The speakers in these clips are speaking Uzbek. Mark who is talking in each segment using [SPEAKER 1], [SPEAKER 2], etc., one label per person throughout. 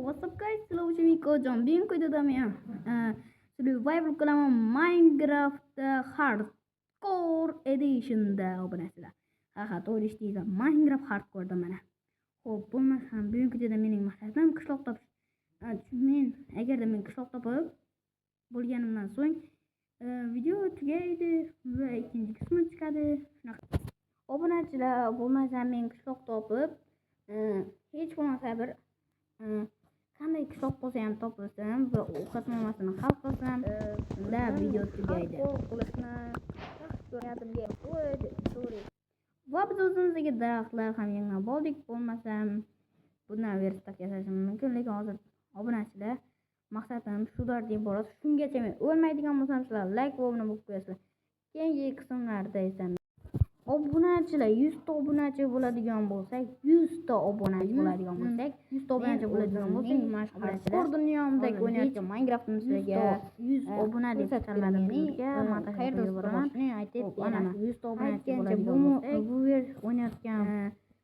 [SPEAKER 1] what's up guys? Hello, Chimiko John. Being with them here. Survival qilaman Minecraft Hardcore Edition'da obunasizlar. Ha, to'g'ri eshitdingizlar. Minecraft Hardcore'da mana. Xo'p, bo'lmasam bugungi videoda mening maqsadim qishloq topish. Men agarda men qishloq topib bo'lganimdan so'ng video tugaydi va ikkinchi qismi chiqadi. Shunaqa. Obunachilar, bo'lmasam men qishloq topib hech bo'lmasa bir qanday qishloq bo'lsa ham topilsam va ovqat muammosini hal qilsam, shunda video tugaydi. Va biz o'zimizga daraxtlar ham yanglab oldik. Bo'lmasam bundan verstak yasashim mumkin, lekin hozir obunachilar maqsadim shulardan iborat. Shungacha men o'lmaydigan bo'lsam, sizlar like va obuna bo'lib qo'yasizlar. Keyingi qismlarda esa obunachilar 100 ta obunachi bo'ladigan bo'lsak, 100 ta obunachi bo'ladigan bo'lsak, 100 ta obunachi bo'ladigan bo'lsak, mashhur dunyomda o'ynayotgan Minecraft'imizga 100 obuna deb chiqarilganimizga qayerda yuboraman aytib beraman. 100 ta obunachi bo'ladigan bo'lsak, bu yer o'ynayotgan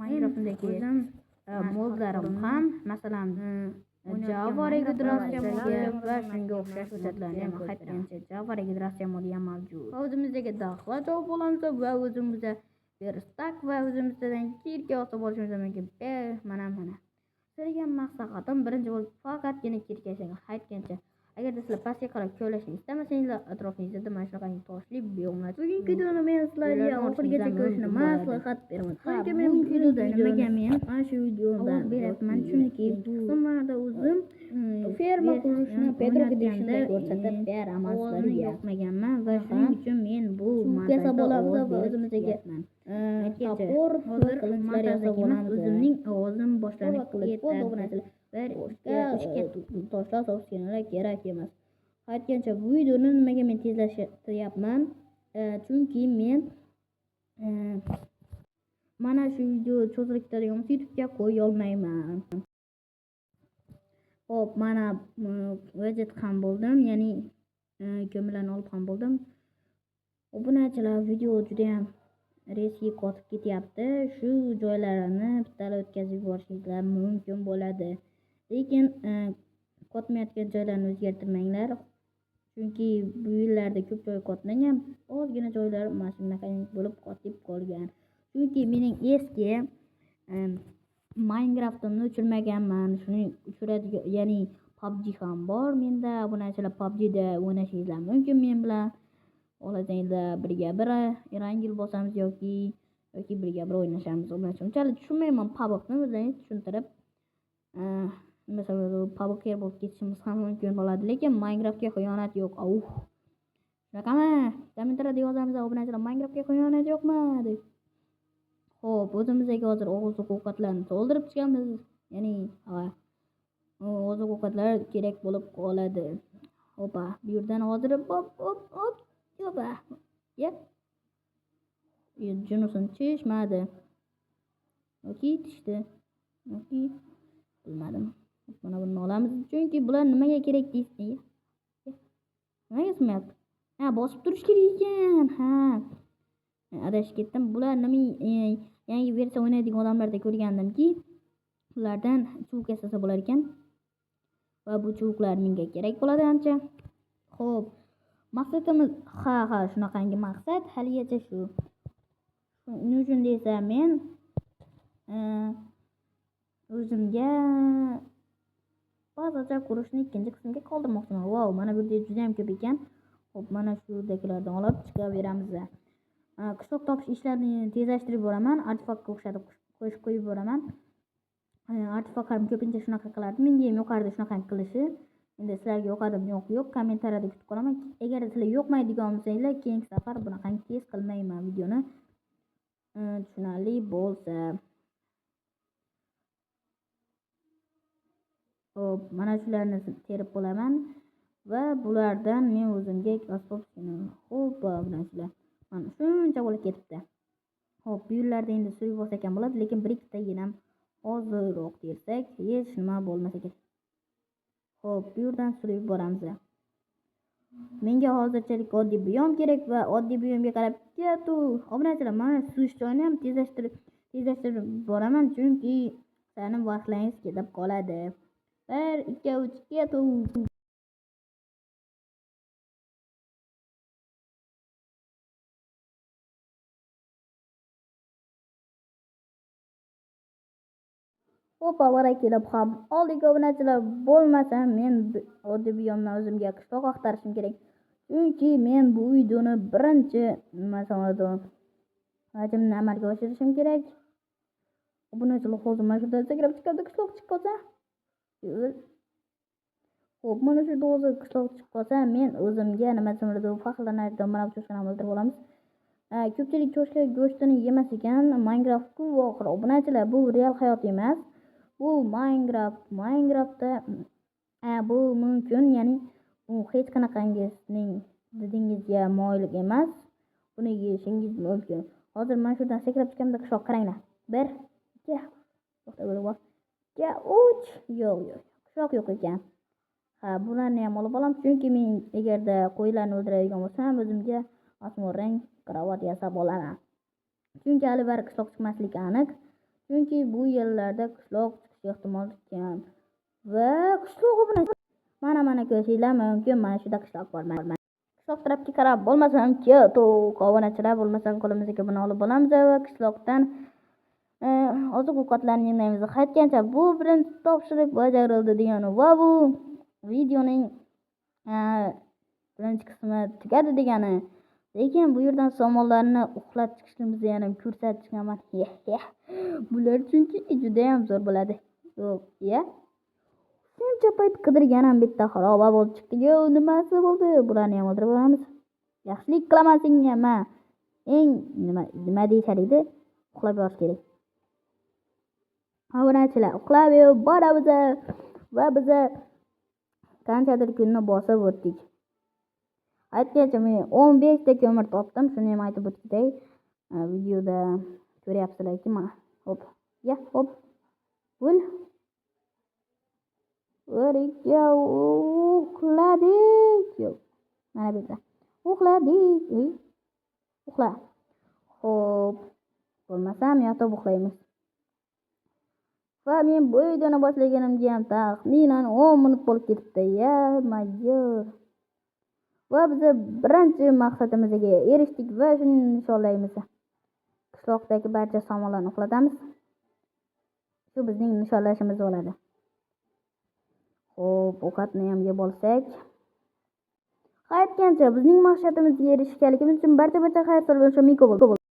[SPEAKER 1] Minecraft'imdagi o'zim modlarim ham, masalan, Java registratsiya modi va shunga o'xshash hujjatlarni ham qaytgancha Java registratsiya modi ham mavjud. O'zimizga daxlat olib olamiz va o'zimizga verstak va o'zimizdan kirka olib olishimiz mumkin. Mana. Sizlarga maqsadim birinchi bo'lib faqatgina kirkasiga qaytgancha. Agarda sizlar pastga qarab ko'rishni istamasanglar, atrofingizda mana shunaqangi toshli biyomlar. Bugungi videoni men sizlarga oxirigacha ko'rishni maslahat beraman. Chunki men bu videoda nimaga men mana shu videoda berapman, chunki bu qismlarda o'zim ferma qurishni Pedro Edition'da ko'rsatib beraman sizlarga. Yoqmaganman va shuning uchun men bu montajda bo'lamiz va o'zimizga topor hozir qilinchlar yasab olamiz. O'zimning ovozim boshlanib ketadi. ishga toshlar topishganlar kerak emas. Aytgancha bu videoni nimaga men tezlashtiryapman? Chunki men mana shu video cho'zilib ketadigan bo'lsa YouTube'ga qo'ya olmayman. Hop, mana gadjet ham bo'ldim, ya'ni ko'mirlarni olib ham bo'ldim. Obunachilar, video juda ham reski qotib ketyapti. Shu joylarini bittalab o'tkazib yuborishingizlar mumkin bo'ladi. Lekin qotmayotgan joylarni o'zgartirmanglar. Chunki bu yillarda ko'p joy qotmagan, ozgina joylar mana shunaqa bo'lib qotib qolgan. Chunki mening eski Minecraft'imni o'chirmaganman. Shuni o'chiradigan, ya'ni PUBG ham bor menda. Obunachilar PUBG'da o'ynashingiz mumkin men bilan. Xohlasangizlar birga bir Erangel bosamiz yoki birga bir o'ynashamiz. Unchalik tushunmayman PUBG'ni, o'zingiz tushuntirib masalan PUBG bo'lib ketishimiz ham mumkin bo'ladi, lekin Minecraftga xiyonat yo'q. Shunaqami? Kommentariyada yozamiz, obunachilar, Minecraftga xiyonat yo'qmi deb. Xo'p, o'zimizga hozir oziq-ovqatlarni to'ldirib chiqamiz. Ya'ni oziq-ovqatlar kerak bo'lib qoladi. Ho'pa, bu yerdan hozir hop. Yo'ba. Yep. Junusun chishmadi. Yoki tishdi. Yoki bilmadim. Mana buni olamiz. Chunki bular nimaga kerak deysiz? Nimaga smayapti? Bosib turish kerak ekan. Adashib ketdim. Bular nima yangi versiya o'ynaydigan odamlarda ko'rgandimki, ulardan chuvuk yasasa bo'lar ekan. Va bu chuvuklar menga kerak bo'ladi ancha. Xo'p, maqsadimiz shunaqangi maqsad haligacha shu. Shuning uchun desa men o'zimga bazacha qurishni ikkinchi qismga qoldirmoqchiman. Wow, mana bu yerda juda ham ko'p ekan. Xo'p, mana shu yerdagilardan olib chiqaveramiz. Qishloq topish ishlarini tezlashtirib boraman. Artefaktga o'xshatib qo'yib boraman. Artefakt ham ko'pincha shunaqa qilardi. Menga ham yoqardi shunaqa qilishi. Endi sizlarga yoqadimi yo'q, kommentariyada kutib qolaman. Agar sizlar yoqmaydigan bo'lsanglar, keyingi safar bunaqangi tez qilmayman videoni. Tushunarli bo'lsa. Hop, mana shularni terib bo'laman va bulardan men o'zimga asbob hop bilasizlar. Mana shuncha bo'lib ketibdi. Hop, bu yerlarda endi surib olsak ham bo'ladi, lekin bir ikkitagina ham ozroq tersak, hech nima bo'lmasa kerak. Hop, bu yerdan surib boramiz. Menga hozirchalik oddiy biyom kerak va oddiy biyomga qarab ketu. Obunachilar, mana suv joyini ham tezlashtirib boraman, chunki sizlarning vaqtlaringiz ketib qoladi. 1 2 3 ketuv. Hoppa avara kelib ham oldik obunachilar. Bo'lmasa men oddiy bu yondan o'zimga qishloq axtarishim kerak. Chunki men bu videoni birinchi hajmni amalga oshirishim kerak. Obunachilar hozir mana shu yerda sakrab chiqadi, qishloq chiqib qolsa. Xo'p, mana shu yerda hozir qishloq chiqib qolsa, men o'zimga nima desam faxrlanadigan mana bu cho'chqani o'ldirib olamiz. Ko'pchilik cho'chqa go'shtini yemas ekan. Minecraft-ku oxir obunachilar, bu real hayot emas. Bu Minecraftda bu mumkin, ya'ni u hech qanaqangizning didingizga moyillik emas. Buni yeyishingiz mumkin. Hozir mana shu yerdan sakrab chiqamda qishloq qaranglar. 1 2 to'xta bo'lib 3 yo'q. Qishloq yo'q ekan. Bularni ham olib olamiz, chunki men agarda qo'ylarni o'ldiradigan bo'lsam, o'zimga osmon rang karavot yasab olaman. Chunki hali bari qishloq chiqmasligi aniq. Chunki bu yerlarda qishloq chiqish ehtimoli kam. Va qishloq mana ko'rishinglar mumkin. Mana shu yerda qishloq bor. Qishloq tarafga qarab bo'lmasam obunachilar bo'lmasam qo'limizga buni olib olamiz va qishloqdan oziq-ovqatlarni yig'maymiz. Qaytgancha bu birinchi topshiriq bajarildi degani va bu videoning birinchi qismi tugadi degani. Lekin bu yerdan samolarni uxlab chiqishimizni ham ko'rsatishgaman. Bular chunki juda ham zo'r bo'ladi. Shuncha payt qidirganim bitta xaroba bo'lib chiqdi. Nimasi bo'ldi? Bularni ham o'ldirib olamiz. Yaxshilik qilaman senga, men. Eng nima deyishar edi? Uxlab yorish kerak. Obunachilar, uxlab boramiz va biz qanchadir kunni bosib o'tdik. Aytgancha men 15 ta ko'mir topdim. Shuni ham aytib o'tay. Videoda ko'ryapsizlarki, mana hop. Bo'l. Uxladik. Yo'q. Mana bu yerda. Uxladik. Uxla. Xo'p. Bo'lmasam yotib uxlaymiz. Va men bu videoni boshlaganimga ham taxminan 10 minut bo'lib ketibdi. Major. Va biz birinchi maqsadimizga erishdik va shuni nishonlaymiz. Qishloqdagi barcha samolarni uxlatamiz. Shu bizning nishonlashimiz bo'ladi. Xo'p, ovqatni ham yeb olsak. Qaytgancha bizning maqsadimizga erishganligimiz uchun barcha xayr-salomat bo'lsin.